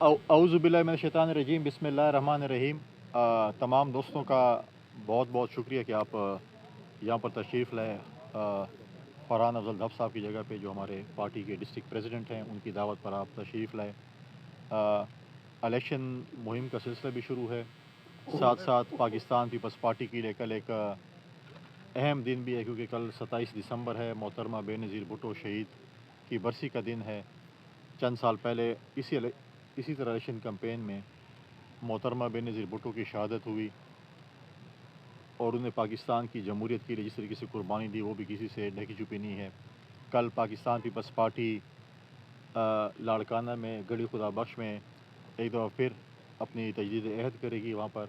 اعوذ باللہ من الشیطان الرجیم بسم اللہ الرحمن الرحیم۔ تمام دوستوں کا بہت بہت شکریہ کہ آپ یہاں پر تشریف لائے۔ فرحان افضل دھب صاحب کی جگہ پہ جو ہمارے پارٹی کے ڈسٹرکٹ پریزیڈنٹ ہیں، ان کی دعوت پر آپ تشریف لائے۔ الیکشن مہم کا سلسلہ بھی شروع ہے، ساتھ ساتھ پاکستان پیپلز پارٹی کے لیے کل ایک اہم دن بھی ہے، کیونکہ کل 27 دسمبر ہے، محترمہ بے نظیر بھٹو شہید کی برسی کا دن ہے۔ چند سال پہلے اسی طرح الیکشن کمپین میں محترمہ بے نظیر بھٹو کی شہادت ہوئی، اور انہیں پاکستان کی جمہوریت کے لیے جس طریقے سے قربانی دی وہ بھی کسی سے ڈھکی چھپی نہیں ہے۔ کل پاکستان پیپلز پارٹی لاڑکانہ میں گڑھی خدا بخش میں ایک دفعہ پھر اپنی تجدید عہد کرے گی وہاں پر،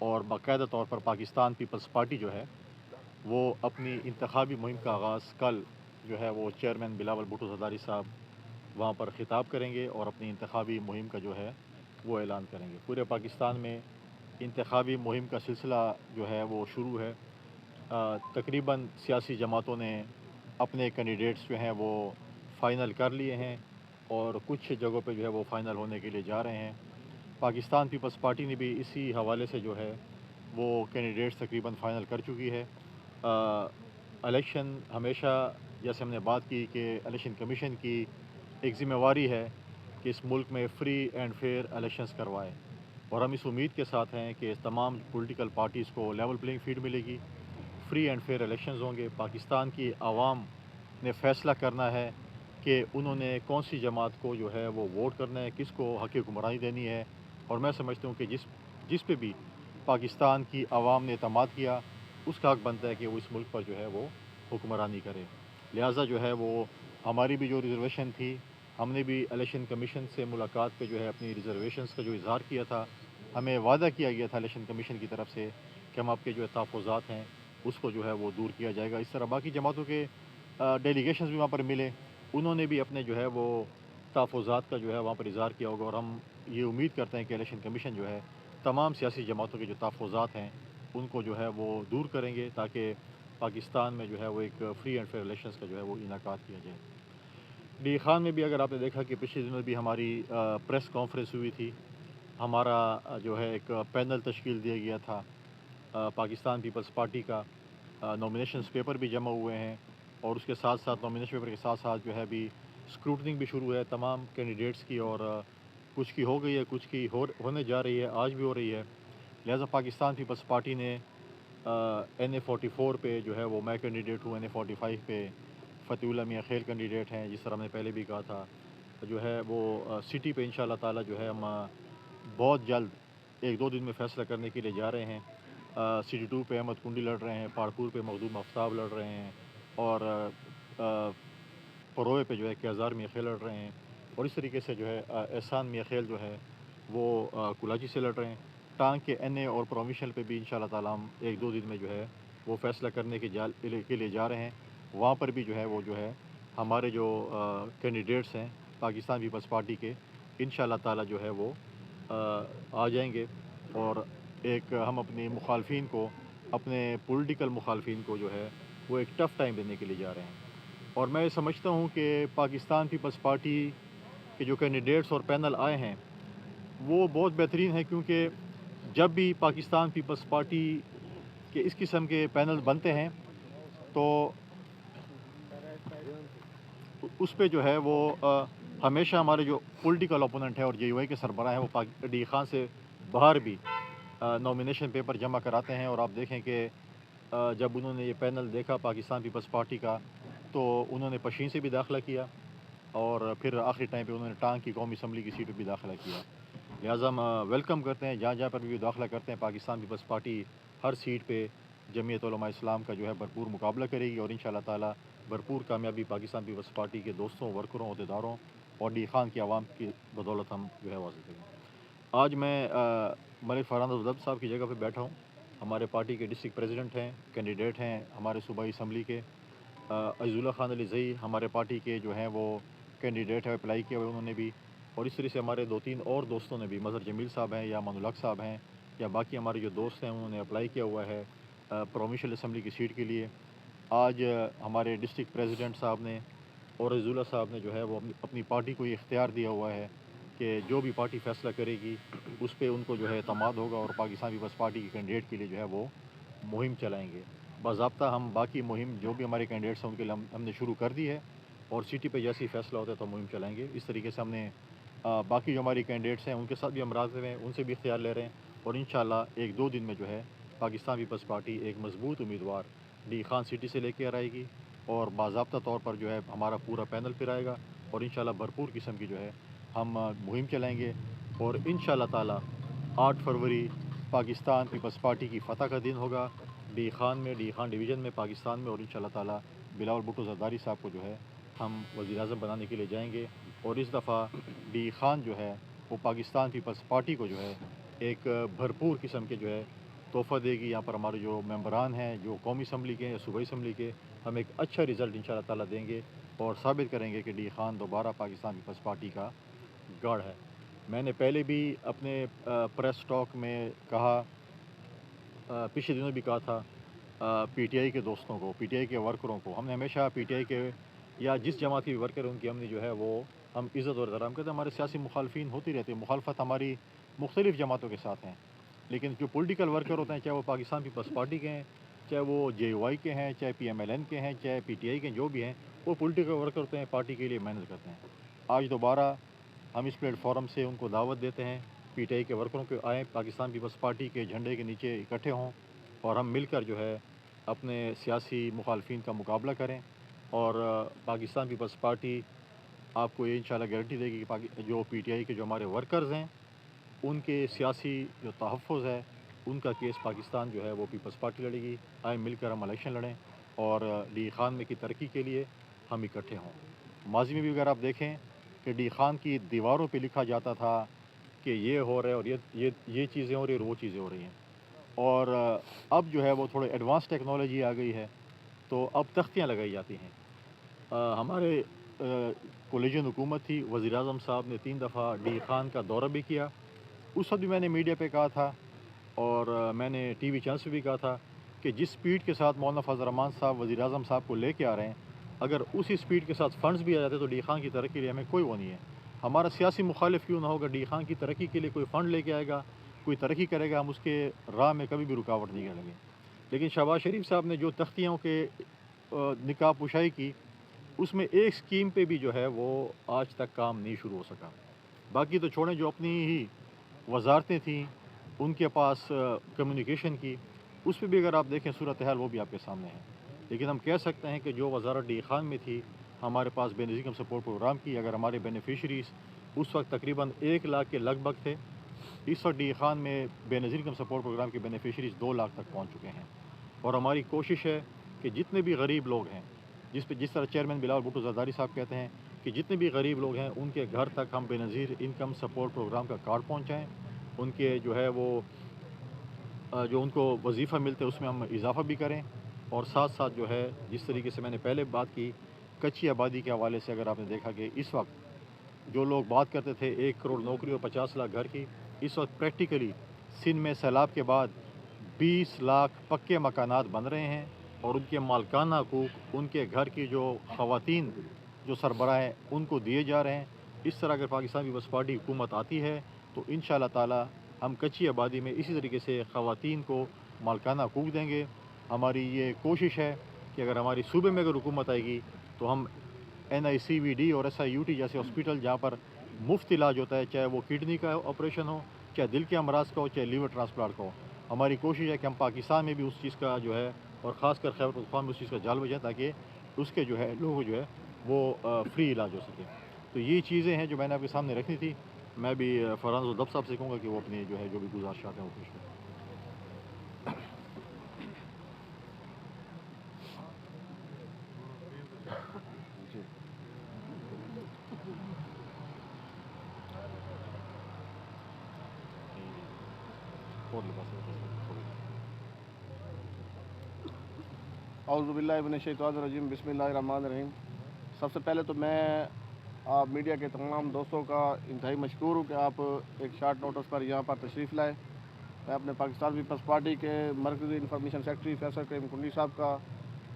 اور باقاعدہ طور پر پاکستان پیپلز پارٹی جو ہے وہ اپنی انتخابی مہم کا آغاز کل جو ہے وہ چیئرمین بلاول بھٹو زرداری صاحب وہاں پر خطاب کریں گے اور اپنی انتخابی مہم کا جو ہے وہ اعلان کریں گے۔ پورے پاکستان میں انتخابی مہم کا سلسلہ جو ہے وہ شروع ہے۔ تقریباً سیاسی جماعتوں نے اپنے کینڈیڈیٹس جو ہیں وہ فائنل کر لیے ہیں، اور کچھ جگہوں پہ جو ہے وہ فائنل ہونے کے لیے جا رہے ہیں۔ پاکستان پیپلز پارٹی نے بھی اسی حوالے سے جو ہے وہ کینڈیڈیٹس تقریباً فائنل کر چکی ہے۔ الیکشن ہمیشہ جیسے ہم نے بات کی کہ الیکشن کمیشن کی ایک ذمہ واری ہے کہ اس ملک میں فری اینڈ فیئر الیکشنز کروائے، اور ہم اس امید کے ساتھ ہیں کہ تمام پولیٹیکل پارٹیز کو لیول پلینگ فیلڈ ملے گی، فری اینڈ فیئر الیکشنز ہوں گے۔ پاکستان کی عوام نے فیصلہ کرنا ہے کہ انہوں نے کون سی جماعت کو جو ہے وہ ووٹ کرنا ہے، کس کو حق حکمرانی دینی ہے، اور میں سمجھتا ہوں کہ جس پہ بھی پاکستان کی عوام نے اعتماد کیا اس کا حق بنتا ہے کہ وہ اس ملک پر جو ہے وہ حکمرانی کرے۔ لہٰذا جو ہے وہ ہماری بھی جو ریزرویشن تھی، ہم نے بھی الیکشن کمیشن سے ملاقات پہ جو ہے اپنی ریزرویشنز کا جو اظہار کیا تھا، ہمیں وعدہ کیا گیا تھا الیکشن کمیشن کی طرف سے کہ ہم آپ کے جو تحفظات ہیں اس کو جو ہے وہ دور کیا جائے گا۔ اس طرح باقی جماعتوں کے ڈیلیگیشنز بھی وہاں پر ملے، انہوں نے بھی اپنے جو ہے وہ تحفظات کا جو ہے وہاں پر اظہار کیا ہوگا، اور ہم یہ امید کرتے ہیں کہ الیکشن کمیشن جو ہے تمام سیاسی جماعتوں کے جو تحفظات ہیں ان کو جو ہے وہ دور کریں گے، تاکہ پاکستان میں جو ہے وہ ایک فری اینڈ فیئر الیکشنز کا جو ہے وہ انعقاد کیا جائے۔ ڈی خان میں بھی اگر آپ نے دیکھا کہ پچھلے دنوں بھی ہماری پریس کانفرنس ہوئی تھی، ہمارا جو ہے ایک پینل تشکیل دیا گیا تھا پاکستان پیپلز پارٹی کا۔ نومینیشنز پیپر بھی جمع ہوئے ہیں، اور اس کے ساتھ ساتھ نومینیشن پیپر کے ساتھ ساتھ جو ہے ابھی اسکروٹنگ بھی شروع ہے تمام کینڈیڈیٹس کی، اور کچھ کی ہو گئی ہے، کچھ کی ہونے جا رہی ہے، آج بھی ہو رہی ہے۔ لہٰذا پاکستان پیپلز پارٹی نے NA 44 پہ جو ہے وہ میں کینڈیڈیٹ ہوں، NA 45 پہ فتح اللہ میاں خیل کینڈیڈیٹ ہیں، جس طرح ہم نے پہلے بھی کہا تھا۔ جو ہے وہ سٹی پہ انشاءاللہ تعالی جو ہے ہم بہت جلد ایک دو دن میں فیصلہ کرنے کے لیے جا رہے ہیں۔ سٹی 2 پہ احمد کنڈی لڑ رہے ہیں، پاڑپور پہ مخدوم آفتاب لڑ رہے ہیں، اور پروئے پہ جو ہے کیزار میاں خیل لڑ رہے ہیں، اور اس طریقے سے جو ہے احسان میاں خیل جو ہے وہ کلاچی سے لڑ رہے ہیں۔ ٹانگ کے NA اور پروونشل پہ بھی انشاءاللہ تعالی ہم ایک دو دن میں جو ہے وہ فیصلہ کرنے کے لیے جا رہے ہیں۔ وہاں پر بھی جو ہے ہمارے جو کینڈیڈیٹس ہیں پاکستان پیپلز پارٹی کے، انشاءاللہ تعالی جو ہے وہ آ جائیں گے، اور ایک ہم اپنے مخالفین کو، اپنے پولیٹیکل مخالفین کو جو ہے وہ ایک ٹف ٹائم دینے کے لیے جا رہے ہیں۔ اور میں سمجھتا ہوں کہ پاکستان پیپلز پارٹی کے جو کینڈیڈیٹس اور پینل آئے ہیں وہ بہت بہترین ہیں، کیونکہ جب بھی پاکستان پیپلز پارٹی کے اس قسم کے پینل بنتے ہیں تو اس پہ جو ہے وہ ہمیشہ ہمارے جو پولیٹیکل اپوننٹ ہے اور JUI کے سربراہ ہیں وہ ڈی خان سے باہر بھی نومینیشن پیپر جمع کراتے ہیں، اور آپ دیکھیں کہ جب انہوں نے یہ پینل دیکھا پاکستان پیپلز پارٹی کا تو انہوں نے پشین سے بھی داخلہ کیا، اور پھر آخری ٹائم پہ انہوں نے ٹانگ کی قومی اسمبلی کی سیٹ پہ بھی داخلہ کیا۔ لہٰذا ہم ویلکم کرتے ہیں جہاں جہاں پر بھی داخلہ کرتے ہیں۔ پاکستان پیپلز پارٹی ہر سیٹ پہ جمعیت علماء اسلام کا جو ہے بھرپور مقابلہ کرے گی، اور انشاءاللہ تعالی بھرپور کامیابی پاکستان پیپلز پارٹی کے دوستوں، ورکروں، عہدیداروں اور ڈی خان کی عوام کی بدولت ہم جو ہے واضح کریں گے۔ آج میں ملک فرحان افضل صاحب کی جگہ پہ بیٹھا ہوں۔ ہمارے پارٹی کے ڈسٹرکٹ پریزیڈنٹ ہیں، کینڈیڈیٹ ہیں ہمارے صوبائی اسمبلی کے۔ عزیز اللہ خان علی زئی ہمارے پارٹی کے جو ہیں وہ کینڈیڈیٹ ہے، اپلائی کیا ہوئے انہوں نے بھی، اور اس طرح سے ہمارے دو تین اور دوستوں نے بھی، مظہر جمیل صاحب ہیں یا امان الحق صاحب ہیں، یا باقی ہمارے جو دوست ہیں انہوں نے اپلائی کیا ہوا ہے پروونشل اسمبلی کی سیٹ کے لیے۔ آج ہمارے ڈسٹرکٹ پریزیڈنٹ صاحب نے اور عزیز اللہ صاحب نے جو ہے وہ اپنی پارٹی کو یہ اختیار دیا ہوا ہے کہ جو بھی پارٹی فیصلہ کرے گی اس پہ ان کو جو ہے اعتماد ہوگا اور پاکستان پیپلز پارٹی کے کینڈیڈیٹ کے لیے جو ہے وہ مہم چلائیں گے۔ باضابطہ ہم باقی مہم جو بھی ہمارے کینڈیڈیٹس ہیں ان کے لیے ہم نے شروع کر دی ہے، اور سٹی پہ جیسے ہی فیصلہ ہوتا ہے تو مہم چلائیں گے۔ اس طریقے سے ہم نے باقی جو ہماری کینڈیڈیٹس ہیں ان کے ساتھ بھی ہم رابطے میں ان سے بھی اختیار لے رہے ہیں، اور انشاءاللہ ایک دو دن میں جو ہے پاکستان پیپلز پارٹی ایک مضبوط امیدوار ڈی خان سٹی سے لے کے آئے گی، اور باضابطہ طور پر جو ہے ہمارا پورا پینل پھر آئے گا، اور انشاءاللہ بھرپور قسم کی جو ہے ہم مہم چلائیں گے، اور انشاءاللہ تعالی 8 فروری پاکستان پیپلز پارٹی کی فتح کا دن ہوگا ڈی خان میں، ڈی خان ڈویژن میں پاکستان میں، اور انشاءاللہ تعالی بلاول بھٹو زرداری صاحب کو جو ہے ہم وزیر اعظم بنانے کے لیے جائیں گے، اور اس دفعہ ڈی خان جو ہے وہ پاکستان پیپلز پارٹی کو جو ہے ایک بھرپور قسم کے جو ہے تحفہ دے گی۔ یہاں پر ہمارے جو ممبران ہیں جو قومی اسمبلی کے یا صوبائی اسمبلی کے، ہم ایک اچھا رزلٹ انشاءاللہ تعالی دیں گے اور ثابت کریں گے کہ ڈی خان دوبارہ پاکستان پیپلز پارٹی کا گڑھ ہے۔ میں نے پہلے بھی اپنے پریس ٹاک میں کہا، پچھلے دنوں بھی کہا تھا، پی ٹی آئی کے دوستوں کو، پی ٹی آئی کے ورکروں کو، ہم نے ہمیشہ پی ٹی آئی کے یا جس جماعت کے ورکر ہیں ان کی ہم نے جو ہے وہ ہم عزت اور احترام کرتے ہیں۔ ہمارے سیاسی مخالفین ہوتی رہتی ہے، مخالفت ہماری مختلف جماعتوں کے ساتھ ہیں، لیکن جو پولیٹیکل ورکر ہوتے ہیں، چاہے وہ پاکستان پیپلز پارٹی کے ہیں، چاہے وہ جے یو آئی کے ہیں، چاہے پی ایم ایل این کے ہیں، چاہے پی ٹی آئی کے ہیں، جو بھی ہیں وہ پولیٹیکل ورکر ہوتے ہیں، پارٹی کے لیے محنت کرتے ہیں۔ آج دوبارہ ہم اس پلیٹ فارم سے ان کو دعوت دیتے ہیں، پی ٹی آئی کے ورکروں کے آئیں، پاکستان پیپلز پارٹی کے جھنڈے کے نیچے اکٹھے ہوں، اور ہم مل کر جو ہے اپنے سیاسی مخالفین کا مقابلہ کریں، اور پاکستان پیپلز پارٹی آپ کو یہ انشاءاللہ گارنٹی دے گی کہ جو پی ٹی آئی کے جو ہمارے ورکرز ہیں ان کے سیاسی جو تحفظ ہے ان کا کیس پاکستان جو ہے وہ پیپلز پارٹی لڑے گی۔ آئیں مل کر ہم الیکشن لڑیں اور ڈی خان میں کی ترقی کے لیے ہم اکٹھے ہوں۔ ماضی میں بھی اگر آپ دیکھیں کہ ڈی خان کی دیواروں پہ لکھا جاتا تھا کہ یہ ہو رہا ہے اور یہ چیزیں ہو رہی ہیں اور وہ چیزیں ہو رہی ہیں، اور اب جو ہے وہ تھوڑے ایڈوانس ٹیکنالوجی آ گئی ہے تو اب تختیاں لگائی جاتی ہیں۔ ہمارے کولیجن حکومت تھی، وزیر اعظم صاحب نے 3 دفعہ ڈی خان کا دورہ بھی کیا، اس وقت بھی میں نے میڈیا پہ کہا تھا اور میں نے ٹی وی چینلز پہ بھی کہا تھا کہ جس سپیڈ کے ساتھ مولانا فضل الرحمان صاحب وزیر اعظم صاحب کو لے کے آ رہے ہیں، اگر اسی سپیڈ کے ساتھ فنڈز بھی آ جاتے تو ڈی خان کی ترقی کے لیے ہمیں کوئی وہ نہیں ہے۔ ہمارا سیاسی مخالف کیوں نہ ہوگا، ڈی خان کی ترقی کے لیے کوئی فنڈ لے کے آئے گا، کوئی ترقی کرے گا، ہم اس کے راہ میں کبھی بھی رکاوٹ نہیں کریں گے۔ لیکن شہباز شریف صاحب نے جو تختیوں کے نقاب پوشائی کی، اس میں ایک سکیم پہ بھی جو ہے وہ آج تک کام نہیں شروع ہو سکا۔ باقی تو چھوڑیں، جو اپنی ہی وزارتیں تھیں ان کے پاس کمیونیکیشن کی، اس پہ بھی اگر آپ دیکھیں صورتحال وہ بھی آپ کے سامنے ہے۔ لیکن ہم کہہ سکتے ہیں کہ جو وزارت ڈی خان میں تھی، ہمارے پاس بے نظیر انکم سپورٹ پروگرام کی، اگر ہمارے بینیفیشریز اس وقت تقریباً 1 لاکھ کے لگ بھگ تھے، اس وقت ڈی خان میں بے نظیر انکم سپورٹ پروگرام کے بینیفیشریز 2 لاکھ تک پہنچ چکے ہیں، اور ہماری کوشش ہے کہ جتنے بھی غریب لوگ ہیں، جس طرح چیئرمین بلاول بھٹو زرداری صاحب کہتے ہیں کہ جتنے بھی غریب لوگ ہیں ان کے گھر تک ہم بے نظیر انکم سپورٹ پروگرام کا کارڈ پہنچائیں، ان کے جو ہے وہ جو ان کو وظیفہ ملتے ہیں اس میں ہم اضافہ بھی کریں، اور ساتھ ساتھ جو ہے جس طریقے سے میں نے پہلے بات کی کچی آبادی کے حوالے سے، اگر آپ نے دیکھا کہ اس وقت جو لوگ بات کرتے تھے 1 کروڑ نوکری اور 50 لاکھ گھر کی، اس وقت پریکٹیکلی سندھ میں سیلاب کے بعد 20 لاکھ پکے مکانات بن رہے ہیں، اور ان کے مالکانہ حقوق ان کے گھر کی جو خواتین جو سربراہ ہیں ان کو دیے جا رہے ہیں۔ اس طرح اگر پاکستان پیپلز پارٹی حکومت آتی ہے تو انشاءاللہ تعالی ہم کچی آبادی میں اسی طریقے سے خواتین کو مالکانہ حقوق دیں گے۔ ہماری یہ کوشش ہے کہ اگر ہماری صوبے میں اگر حکومت آئے گی تو ہم NICVD اور SIUT جیسے ہاسپٹل جہاں پر مفت علاج ہوتا ہے، چاہے وہ کڈنی کا آپریشن ہو، چاہے دل کے امراض کا ہو، چاہے لیور ٹرانسپلانٹ کا ہو، ہماری کوشش ہے کہ ہم پاکستان میں بھی اس چیز کا جو ہے، اور خاص کر خیبر پختونخوا میں اس چیز کا جال بجائیں تاکہ اس کے جو ہے لوگ جو ہے وہ فری علاج ہو سکے۔ تو یہ چیزیں ہیں جو میں نے آپ کے سامنے رکھنی تھی۔ میں بھی فرحان الدب صاحب سے کہوں گا کہ وہ اپنی جو ہے جو بھی گزارشات ہیں وہ پیش کریں۔ اعوذ باللہ من الشیطان الرجیم، بسم اللہ الرحمن الرحیم۔ سب سے پہلے تو میں آپ میڈیا کے تمام دوستوں کا انتہائی مشکور ہوں کہ آپ ایک شارٹ نوٹس پر یہاں پر تشریف لائے۔ میں اپنے پاکستان پیپلز پارٹی کے مرکزی انفارمیشن سیکرٹری فیصل کریم کنڈی صاحب کا